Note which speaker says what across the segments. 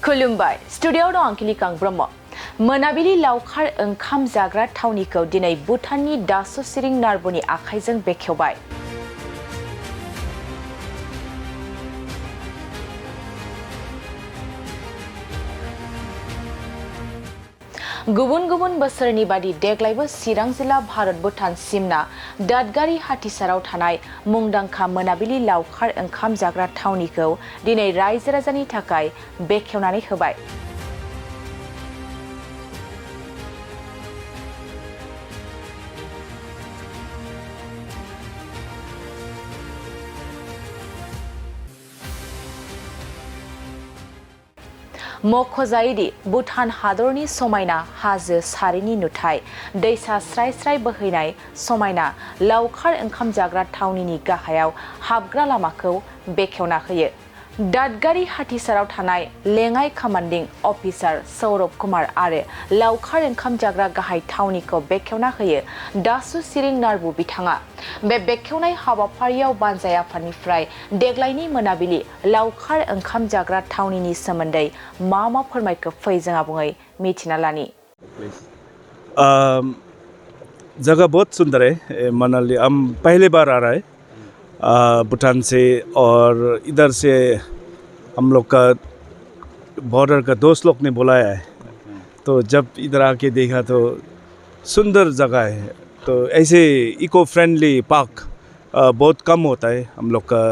Speaker 1: खुलुमबाय स्टुडिय'आव दं आंखिलिकां ब्रह्म मोनाबिलि लावखार ओंखाम जाग्रा थावनिखौ दिनै भुटाननि दासु सिरिं नार्बुनि आखाइजों बेखेवबाय। गुबुन गुबुन बोसोरनि बादि देग्लायबो चिरां जिल्ला भारत भुटान सिमना दादगारि हाथिसाराव थानाय मुंदांखा मोनाबिलि लावखार ओंखाम जाग्रा थावनिखौ दिनै रायजो राजानि थाखाय बेखेवनानै होबाय। मख'जायोदि भुटान हादरनि समायना हाजो सारिनि नुथाय दैसा स्राय स्राय बोहैनाय समायना लावखार ओंखाम जाग्रा थावनिनि गाहायाव हाबग्रा लामाखौ बेखेवना होयो। दादगारि हाथिसाराव थानाय लेङाइ कमान्डिं अफिसार सौरभ कुमार आरो लावखार ओंखाम जाग्रा गाहाय थावनिखौ बेखेवना होयो दासु सिरिं नार्बु बिथाङा। बे बेखेवनाय हाबाफारियाव बानजाय आफादनिफ्राय देग्लायनि मोनाबिलि लावखार ओंखाम जाग्रा थावनिनि सोमोन्दै मा फोरमायखो फै जों आबुङै मिथिना लानि।
Speaker 2: जगह बहुत सुंदर है मनाली। हम पहली बार आ रहा है भूटान से, और इधर से हम लोग का बॉर्डर का दोस्त लोग ने बुलाया है, तो जब इधर आके देखा तो सुंदर जगह है। तो ऐसे इको फ्रेंडली पार्क बहुत कम होता है हम लोग का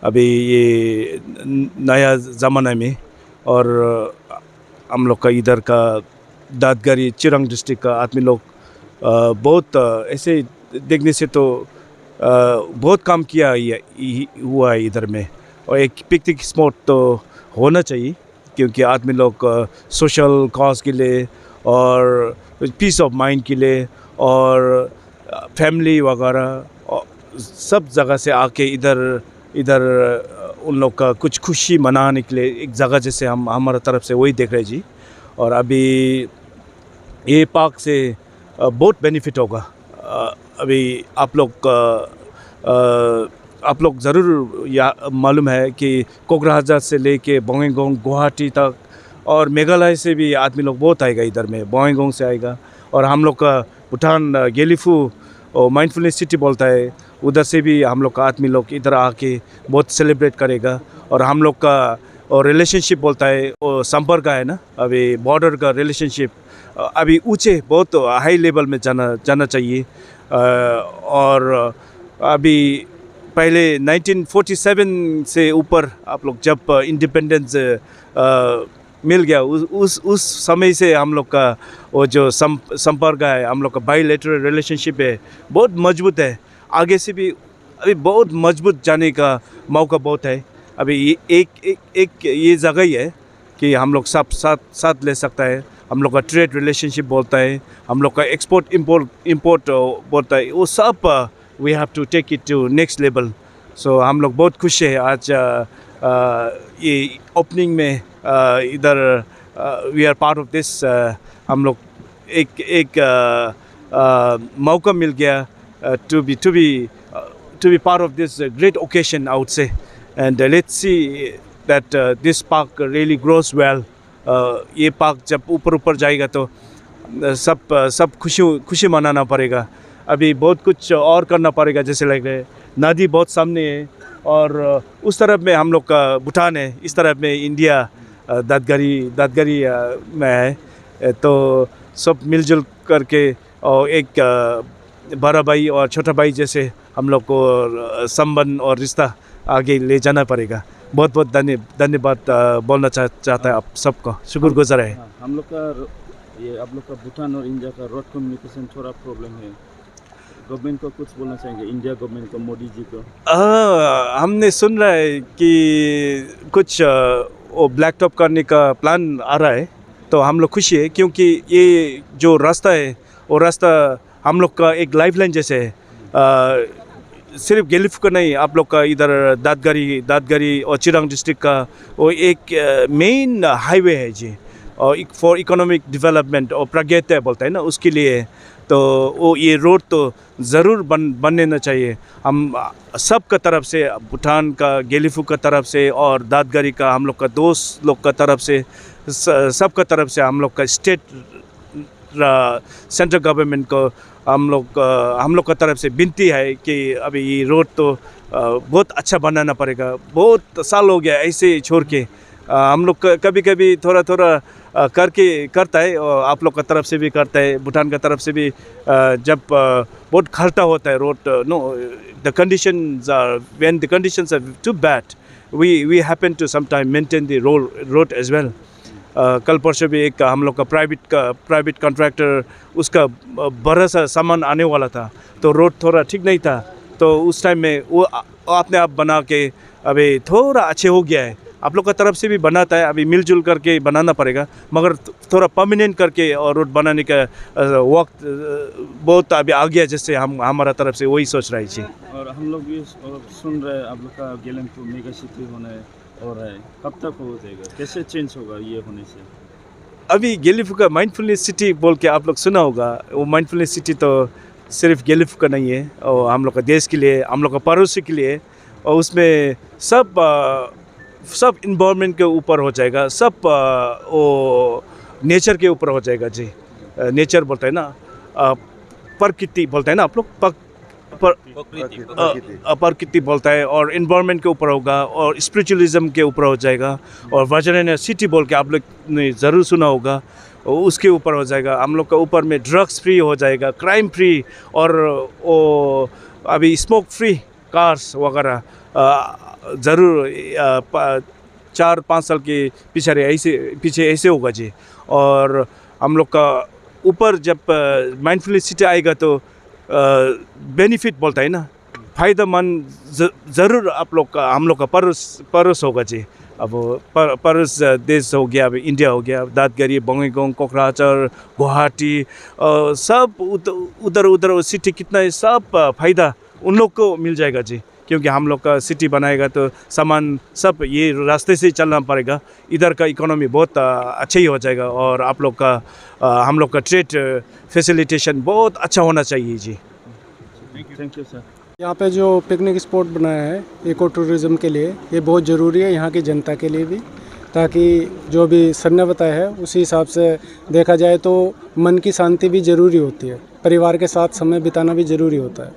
Speaker 2: अभी ये नया ज़माना में। और हम लोग का इधर का दादगारी चिरांग डिस्ट्रिक्ट का आदमी लोग बहुत ऐसे देखने से तो बहुत काम किया हुआ है इधर में। और एक पिकनिक स्पॉट तो होना चाहिए, क्योंकि आदमी लोग सोशल कॉज के लिए और पीस ऑफ माइंड के लिए और फैमिली वगैरह सब जगह से आके इधर उन लोग का कुछ खुशी मनाने के लिए एक जगह जैसे हम हमारा तरफ से वही देख रहे जी। और अभी ये पार्क से बहुत बेनिफिट होगा। अभी आप लोग ज़रूर मालूम है कि कोकराझार से लेके बोंगेगोंग गुवाहाटी तक और मेघालय से भी आदमी लोग बहुत आएगा इधर में, बोंगेगोंग से आएगा। और हम लोग का भूटान गेलीफू और माइंडफुलनेस सिटी बोलता है, उधर से भी हम लोग का आदमी लोग इधर आके बहुत सेलिब्रेट करेगा। और हम लोग का और रिलेशनशिप बोलता है वो संपर्क है ना, अभी बॉर्डर का रिलेशनशिप अभी ऊंचे बहुत हाई लेवल में जाना चाहिए। और अभी पहले 1947 से ऊपर आप लोग जब इंडिपेंडेंस मिल गया उस समय से हम लोग का वो जो संपर्क है, हम लोग का बायलैटरल रिलेशनशिप है, बहुत मजबूत है। आगे से भी अभी बहुत मजबूत जाने का मौका बहुत है। अभी एक ये जगह ही है कि हम लोग सब साथ ले सकता है। हम लोग का ट्रेड रिलेशनशिप बोलता है, हम लोग का एक्सपोर्ट इम्पोर्ट बोलता है, वो सब we have to take it to next level. So हम लोग बहुत खुश है आज ये ओपनिंग में इधर we are part of this. हम लोग एक मौका मिल गया to be part of this great occasion, I would say. And let's see that this park really grows well. ये पार्क जब ऊपर जाएगा तो सब खुशी मनाना पड़ेगा। अभी बहुत कुछ और करना पड़ेगा, जैसे लग रहा है नदी बहुत सामने है और उस तरफ में हम लोग का भूटान है, इस तरफ में इंडिया दादगारी में है। तो सब मिलजुल करके और एक बड़ा भाई और छोटा भाई जैसे हम लोग को संबंध और रिश्ता आगे ले जाना पड़ेगा। बहुत बहुत धन्यवाद बोलना चाहता है आप सबको, शुक्रगुजार है।
Speaker 3: हम लोग का ये आप लोग का भूटान और इंडिया का रोड कम्युनिकेशन थोड़ा प्रॉब्लम है, गवर्नमेंट को कुछ बोलना चाहेंगे, इंडिया गवर्नमेंट को, मोदी जी को?
Speaker 2: हमने सुन रहा है कि कुछ वो ब्लैक टॉप करने का प्लान आ रहा है, तो हम लोग खुशी है, क्योंकि ये जो रास्ता है वो रास्ता हम लोग का एक लाइफलाइन जैसे है। सिर्फ गेलीफू का नहीं, आप लोग का इधर दादगारी और चिरांग डिस्ट्रिक्ट का वो एक मेन हाईवे है जी, और फॉर इकोनॉमिक डेवलपमेंट और प्रगति बोलता है ना, उसके लिए। तो वो ये रोड तो ज़रूर बनना चाहिए। हम सब का तरफ से, भूटान का, गेलीफू का तरफ से और दादगारी का, हम लोग का दोस्त लोग का तरफ से, सब का तरफ से, हम लोग का स्टेट सेंट्रल गवर्नमेंट को हम लोग का तरफ से विनती है कि अभी ये रोड तो बहुत अच्छा बनाना पड़ेगा। बहुत साल हो गया ऐसे छोड़ के। हम लोग कभी कभी थोड़ा करता है, और आप लोग का तरफ से भी करता है, भूटान का तरफ से भी। जब बहुत खलता होता है road, no the conditions are, when the conditions are too bad, we happen to sometime maintain the road as well. कल परसों भी एक हम लोग का प्राइवेट कॉन्ट्रैक्टर, उसका बड़ा सा सामान आने वाला था, तो रोड थोड़ा ठीक नहीं था, तो उस टाइम में वो अपने आप बना के अभी थोड़ा अच्छे हो गया है। आप लोग का तरफ से भी बनाता है, अभी मिलजुल करके बनाना पड़ेगा, मगर थोड़ा परमानेंट करके और रोड बनाने का वक्त बहुत अभी आ गया, जिससे हमारा तरफ से वही सोच रही थी।
Speaker 3: और हम लोग ये सुन रहे हैं आप लोग का गेलेम्फू मेगा सिटी होने और है, कब तक हो जाएगा, कैसे चेंज होगा ये होने से?
Speaker 2: अभी गेलीफू का माइंडफुलनेस सिटी बोल के आप लोग सुना होगा। वो माइंडफुलनेस सिटी तो सिर्फ गेलीफू का नहीं है, और हम लोग का देश के लिए, हम लोग का पड़ोसी के लिए, और उसमें सब इन्वायरमेंट के ऊपर हो जाएगा, सब वो नेचर के ऊपर हो जाएगा जी। नेचर बोलते हैं ना, प्रकृति बोलते हैं ना आप लोग, प्रकृति बोलता है, और इन्वायरमेंट के ऊपर होगा, और स्पिरिचुअलिज्म के ऊपर हो जाएगा, और वजन सिटी बोल के आप लोग ने ज़रूर सुना होगा, उसके ऊपर हो जाएगा। हम लोग का ऊपर में ड्रग्स फ्री हो जाएगा, क्राइम फ्री, और वो अभी स्मोक फ्री कार्स वगैरह ज़रूर 4-5 साल के पीछे ऐसे होगा जी। और हम लोग का ऊपर जब माइंडफुलनेस सिटी आएगा तो बेनिफिट बोलता है ना, फ़ायदेमंद ज़रूर हम लोग का पड़ोस होगा जी। अब पड़ोस देश हो गया, अब इंडिया हो गया, दादगारी, बंगईगांव, कोकराझार, गुवाहाटी, सब उधर सिटी कितना है, सब फ़ायदा उन लोग को मिल जाएगा जी। क्योंकि हम लोग का सिटी बनाएगा तो सामान सब ये रास्ते से चलना पड़ेगा, इधर का इकोनॉमी बहुत अच्छा ही हो जाएगा, और आप लोग का हम लोग का ट्रेड फैसिलिटेशन बहुत अच्छा होना चाहिए जी।
Speaker 3: Thank you sir.
Speaker 4: यहाँ पे जो पिकनिक स्पॉट बनाया है इको टूरिज़्म के लिए, ये बहुत ज़रूरी है यहाँ की जनता के लिए भी, ताकि जो भी सर ने बताया है उसी हिसाब से देखा जाए तो मन की शांति भी ज़रूरी होती है, परिवार के साथ समय बिताना भी ज़रूरी होता है,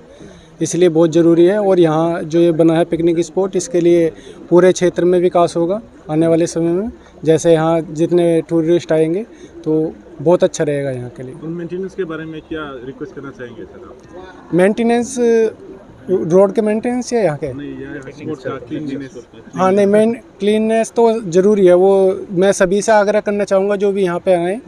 Speaker 4: इसलिए बहुत ज़रूरी है। और यहाँ जो ये बना है पिकनिक स्पॉट, इसके लिए पूरे क्षेत्र में विकास होगा आने वाले समय में। जैसे यहाँ जितने टूरिस्ट आएंगे तो बहुत अच्छा रहेगा यहाँ के लिए।
Speaker 5: और मेंटेनेंस के बारे में क्या रिक्वेस्ट करना चाहेंगे सर आप?
Speaker 4: मेंटेनेंस, रोड के मेंटेनेंस या यहाँ के? हाँ नहीं, मेन क्लीननेस तो ज़रूरी है, वो मैं सभी से आग्रह करना चाहूँगा जो भी यहाँ पे आएँ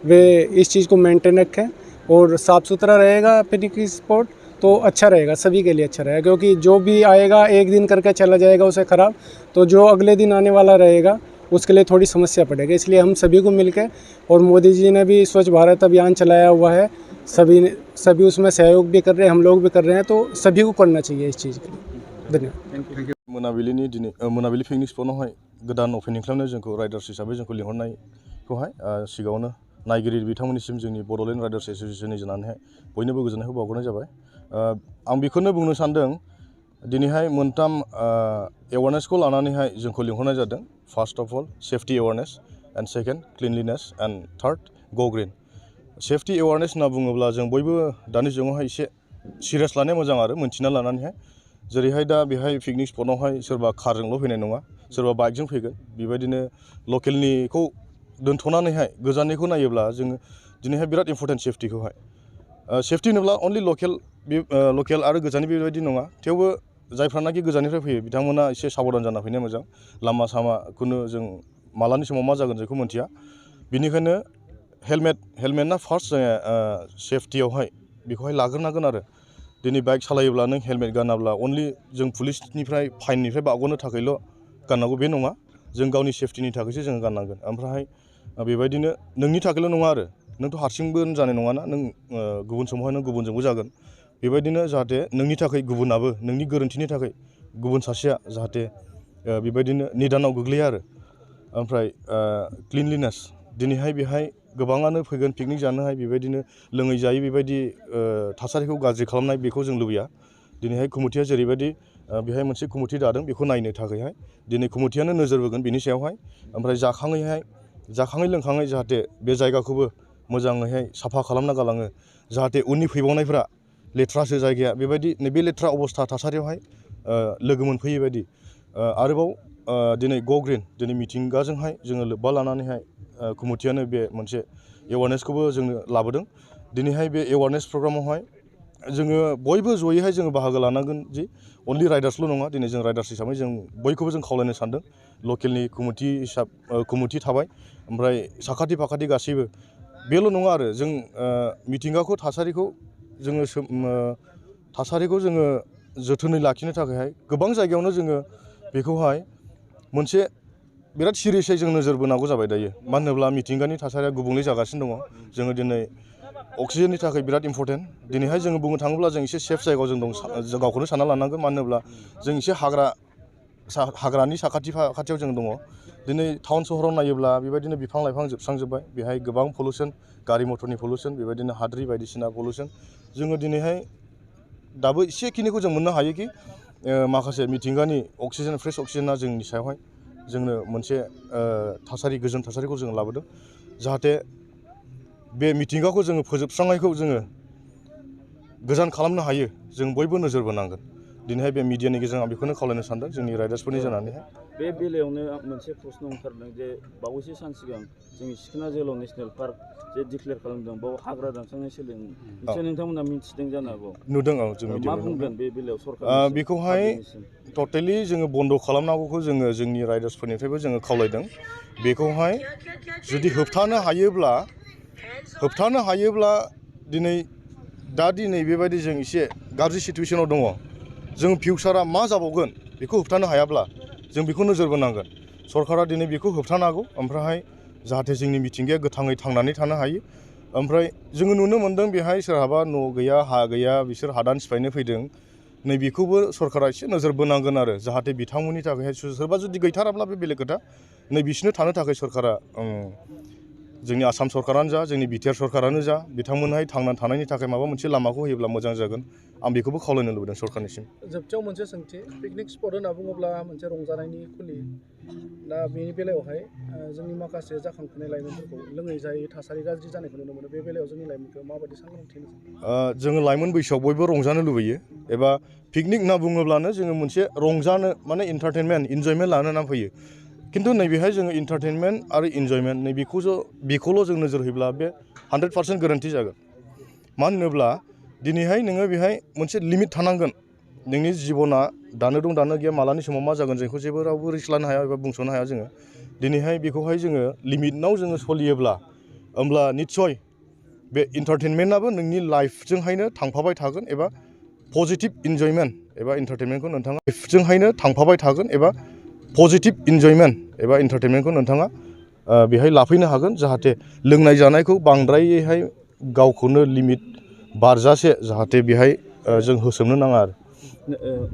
Speaker 4: वे इस चीज़ को मेंटेन रखें, और साफ़ सुथरा रहेगा पिकनिक स्पॉट तो अच्छा रहेगा, सभी के लिए अच्छा रहेगा। क्योंकि जो भी आएगा एक दिन करके चला जाएगा उसे ख़राब, तो जो अगले दिन आने वाला रहेगा उसके लिए थोड़ी समस्या पड़ेगी। इसलिए हम सभी को मिलकर, और मोदी जी ने भी स्वच्छ भारत अभियान चलाया हुआ है, सभी उसमें सहयोग भी कर रहे हैं, हम लोग भी कर रहे हैं, तो सभी को करना चाहिए इस चीज़ के लिए। धन्यवाद।
Speaker 6: मोनाबिलिनि दिनै मोनाबिलि पिकनिक स्पटआवहाय गोदान अपेनिं खालामनाय जोंखौ राइडार्स हिसाबै जोंखौ लिंहरनायखौहाय सिगाङावनो नायगिरि बिथांमोननिसिम जोंनि बड'लेण्ड राइडार्स एस'सिएशननि जानानैहाय बयनोबो गोजोननायखौ बावहरनाय जाबाय। आं बेखौनो बुंनो सानदों, दिनैहाय मोनथाम एवारनेसखौ लानानैहाय जोंखौ लिंहरनाय जादों। First of all safety awareness, end second cleanliness, end third go green. Safety awareness होनना बुङोब्ला जों बयबो दानि जुगावहाय एसे सिरियास लानाया मोजां आरो मोनथिना लानानैहाय, जेरैहाय दा बेहाय पिकनिक स्पटआवहाय सोरबा कारजोंल' फैनाय नङा, सोरबा बाइकजों फैगोन, बेबायदिनो लकेलनिखौ दोनथ'नानैहाय गोजाननिखौ नायोब्ला जोङो दिनैहाय बिराद इम्परटेन्ट सेफ्टिखौहाय। सेफ्टि होनोब्ला अनलि लकेल आरो गोजाननि बेबायदि नङा, थेवबो जायफ्रानाखि गोजाननिफ्राय फैयो बिथांमोना एसे साबधान जाना फैनाया मोजां। लामा सामाखौनो जों मालानि समाव मा जागोन बेखौ मोनथिया, बिनिखायनो हेलमेटना फार्स्ट जोङो सेफ्टियावहाय बेखौहाय लाग्रोनांगोन आरो। दिनै बाइक सालायोब्ला नों हेलमेट गानाब्ला अनलि जों पुलिसनिफ्राय फाइननिफ्राय बारग'नो थाखायल' गाननांगौ बे नङा, जों गावनि सेफ्टिनि थाखायसो जोङो गाननांगोन। ओमफ्राय बेबायदिनो नोंनि थाखायल' नङा आरो, नोंथ' हारसिंबो जानाय नङाना, नों गुबुन समावहाय नों गुबुनजोंबो जागोन, बेबायदिनो जाहाथे नोंनि थाखाय गुबुनाबो नोंनि गोरोन्थिनि थाखाय गुबुन सासेया जाहाथे बेबायदिनो निदानाव गोग्लैया आरो। ओमफ्राय क्लिनलिनेस, दिनैहाय बेहाय गोबाङानो फैगोन पिकनिक जानोहाय बेबायदिनो लोङै जायै बेबायदि थासारिखौ गाज्रि खालामनाय बेखौ जों लुबैया दिनैहाय कमिटिया जेरैबायदि बेहाय मोनसे कमिटि दादों बेखौ नायनो थाखायहाय दिनै कमिटियानो नोजोर बोगोन बिनि सायावहाय ओमफ्राय जाखाङै लोंखाङै जाहाथे बे जायगाखौबो मोजाङैहाय साफा खालामना गालाङो जाहाथे उननि फैबावनायफ्रा लेथ्रासो जायगाया बेबायदि नैबे लेथ्रा अबस्था थासारियावहाय लोगो मोनफैयै बायदि आरोबाव दिनै गो ग्रिन दिनै मिथिंगाजोंहाय जोङो लोब्बा लानानैहाय कमिटियानो बे मोनसे एवारनेसखौबो जोंनो लाबोदों दिनैहाय बे एवारनेस प्रग्रामावहाय जोङो बयबो जयैहाय जोङो बाहागो लानांगोन जि अनलि राइडार्सल' नङा दिनै जों राइडार्स हिसाबै जों बयखौबो जों खावलायनो सानदों लकेलनि कमिटि थाबाय ओमफ्राय साखाथि फाखाथि गासैबो बेल' नङा आरो जों मिथिंगाखौ थासारिखौ जोङो जोथोनै लाखिनो थाखायहाय गोबां जायगायावनो जोङो बेखौहाय मोनसे बिराद सिरियासै जों नोजोर बोनांगौ जाबाय दायो मानो होनोब्ला मिथिंगानि थासारिया गुबुंले जागासिनो दङ जोङो दिनै अक्सिजेननि थाखाय बिराद इम्परटेन्ट दिनैहाय जोङो बुंनो थाङोब्ला जों एसे सेफ जायगायाव जों दं जों गावखौनो सानना लानांगोन मानो होनोब्ला जों एसे हाग्रानि साखाथियाव जों दङ दिनै टाउन सहराव नायोब्ला बेबायदिनो बिफां लाइफां जोबस्रांजोब्बाय बेहाय गोबां पलिउसन गारि मटरनि पलिउसन बेबायदिनो हाद्रि बायदिसिना पलिउसन जोङो दिनैहाय दाबो एसेखिनिखौ जों मोननो हायोखि माखासे मिथिंगानि अक्सिजेन फ्रेश अक्सिजेना जोंनि सायावहाय जोंनो मोनसे गोजोन थासारिखौ जों लाबोदों जाहाथे बे मिथिंगाखौ जोङो फोजोबस्रांनायखौ जोङो गोजान खालामनो हायो जों बयबो नोजोर बोनांगोन दिनैहाय बे मिडियानि गेजेरजों आं बेखौनो खावलायनो सानदों जोंनि राइडार्सफोरनि जानानैहाय
Speaker 3: बे बेलायावनो मोनसे प्रश्न ओंखारदों जे बावैसो सान सिगां जोंनि सिखोना जोहोलाव नेसनेल पार्क जे डिक्लेयार खालामदों बाव हाग्रा दानस्रांनाय सोलिदों निश्चय नोंथांमोना मिथिदों जानो हागौ
Speaker 6: नुदों जों
Speaker 3: मा बुंगोन बे बेलायाव सरकार
Speaker 6: बेखौहाय टटेलि जोङो बन्द' खालामनांगौखौ जोङो जोंनि राइडार्सफोरनिफ्रायबो जोङो खावलायदों बेखौहाय जुदि होबथानो हायोब्ला दिनै बेबायदि जों एसे गाज्रि सिटुवेसनाव दङ जों फिउचारा मा जाबावगोन बेखौ होबथानो हायाब्ला जों बेखौ नोजोर बोनांगोन सरकारा दिनै बेखौ होबथानांगौ ओमफ्राय जाहाथे जोंनि मिथिंगाया गोथाङै थांनानै थानो हायो ओमफ्राय जोङो नुनो मोन्दों बेहाय सोरहाबा न' गैया हा गैया बिसोर हादान सिफायनो फैदों नैबेखौबो सरकारा एसे नोजोर बोनांगोन आरो जाहाथे बिथांमोननि थाखायहाय सोरबा जुदि गैथाराब्ला बे बेलेग खोथा बिसोरनो थानो थाखाय सरकारा जोंनि आसाम सरकारानो जा जोंनि बिटिआर सरकारानो जा बिथांमोनहाय थांनानै थानायनि थाखाय माबा मोनसे लामाखौ होयोब्ला मोजां जागोन आं बेखौबो खावलायनो लुबैदों सरकारनिसिम
Speaker 4: जोबथियाव मोनसे सोंथि पिकनिक स्पट होनना बुङोब्ला मोनसे रंजानायनि खुलि दा बेनि बेलायावहाय जोंनि माखासे जाखांफुनाय लाइमोनफोरखौ लोङै जायै थासारि गाज्रि जानायखौ नुनो मोनो बे बेलायाव जोंनि लाइमोनखौ माबायदि सांग्रांथि
Speaker 6: जोङो लाइमोन बैसोआव बयबो रंजानो लुबैयो एबा पिकनिक होनना बुङोब्लानो जोङो मोनसे रंजानो माने इन्टारटेनमेन्ट इन्जयमेन्ट लानो होनना फैयो खिन्थु नैबेहाय जोङो इन्टारटेनमेन्ट आरो इन्जयमेन्ट बेखौल' जों नोजोर होयोब्ला बे 100% गोरोन्थि जागोन मानो होनोब्ला दिनैहाय नोङो बेहाय मोनसे लिमिट थानांगोन नोंनि जिबना दानो दं दानो गैया मालानि समाव मा जागोन जोंखौ जेबो रावबो रिस्क लानो हाया एबा बुंस'नो हाया जोङो दिनैहाय बेखौहाय जोङो लिमिटनाव जोङो सोलियोब्ला होमब्ला निस्सय बे इन्टारटेनमेन्टआबो नोंनि लाइफजोंहायनो थांफाबाय थागोन एबा पजिटिभ इन्जयमेन्ट एबा इन्टारटेनमेन्टखौ नोंथाङा लाइफजोंहायनो थांफाबाय थागोन एबा पजिटिभ इन्जयमेन्ट एबा इन्टारटेनमेन्टखौ नोंथाङा बेहाय लाफैनो हागोन जाहाथे लोंनाय जानायखौ बांद्रायैहाय गावखौनो लिमिट बारजासे जाहाथे बेहाय जों होसोमनो नाङा आरो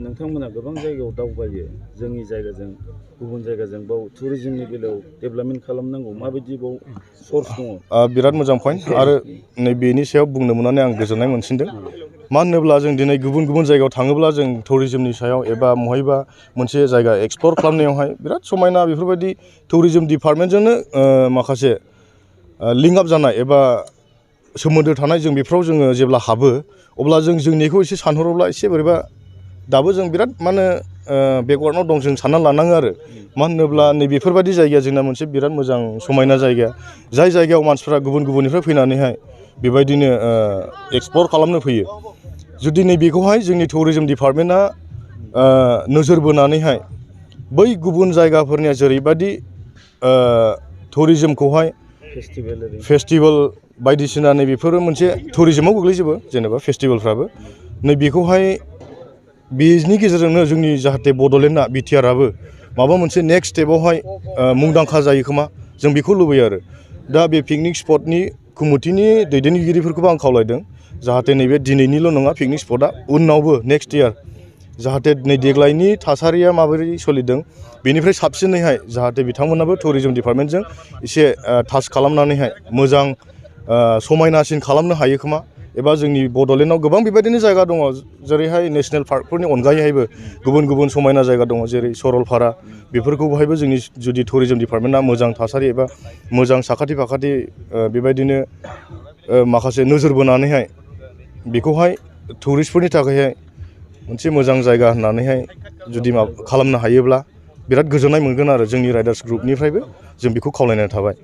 Speaker 3: नोंथांमोना गोबां जायगायाव दावबायो जोंनि जायगाजों गुबुन जायगाजों बाव टुरिजमनि बेलायाव डेभेलपमेन्ट खालामनांगौ माबायदि बाव सर्स दङ
Speaker 6: बिराद मोजां पइन्ट आरो नैबेनि सायाव बुंनो मोननानै आं गोजोननाय मोनसिनदों मानो होनोब्ला जों दिनै गुबुन जायगायाव थाङोब्ला जों टुरिजमनि सायाव एबा महायबा मोनसे जायगा एक्सप्लर खालामनायावहाय बिराद समायना बेफोरबायदि टुरिजम डिपार्टमेन्टजोंनो माखासे लिंक आप जानाय एबा सोमोन्दो थानाय जों बेफोराव जोङो जेब्ला हाबो अब्ला जों जोंनिखौ एसे सानहरोब्ला एसे बोरैबा दाबो जों बिराद माने बेकवार्डआव दं जों सानना लानाङो आरो मानो होनोब्ला नैबेफोरबायदि जायगाया जोंना मोनसे बिराद मोजां समायना जायगा जाय जायगायाव मानसिफ्रा गुबुननिफ्राय फैनानैहाय बेबायदिनो एक्सप्लर खालामनो फैयो जुदि नैबेखौहाय जोंनि टुरिजम डिपार्टमेन्टआ नोजोर बोनानैहाय बै गुबुन जायगाफोरनिया जेरैबायदि टुरिजमखौहाय फेस्टिभेल बायदिसिना नैबेफोरो मोनसे टुरिजमाव गोग्लैजोबो जेनेबा फेस्टिभेलफ्राबो नैबेखौहाय बेनि गेजेरजोंनो जोंनि जाहाथे बड'लेण्डआ बिटिआरआबो माबा मोनसे नेक्स्ट स्टेपावहाय मुंदांखा जायो खोमा जों बेखौ लुबैयो आरो दा बे पिकनिक स्पटनि कमिटिनि दैदेनगिरिफोरखौबो आं खावलायदों जाहाथे नैबे दिनैनिल' नङा पिकनिक स्पटआ उनावबो नेक्स्ट इयार जाहाथे नै देग्लायनि थासारिया माबोरै सोलिदों बेनिफ्राय साबसिनैहाय जाहाथे बिथांमोनाबो टुरिजम डिपार्टमेन्टजों एसे टाच खालामनानैहाय मोजां समायनासिन खालामनो हायो खोमा एबा जोंनि बड'लेण्डआव गोबां बेबायदिनो जायगा दङ जेरैहाय नेशनेल पार्कफोरनि अनगायैहायबो गुबुन गुबुन समायना जायगा दङ जेरै सरलपारा बेफोरखौहायबो जोंनि जुदि टुरिजम डिपार्टमेन्टआ मोजां थासारि एबा मोजां साखाथि फाखाथि बेबायदिनो माखासे नोजोर बोनानैहाय बेखौहाय टुरिस्टफोरनि थाखायहाय मोनसे मोजां जायगा होननानैहाय जुदि खालामनो हायोब्ला बिराद गोजोननाय मोनगोन आरो जोंनि राइडार्स ग्रुपनिफ्रायबो जों बेखौ खावलायनाय थाबाय।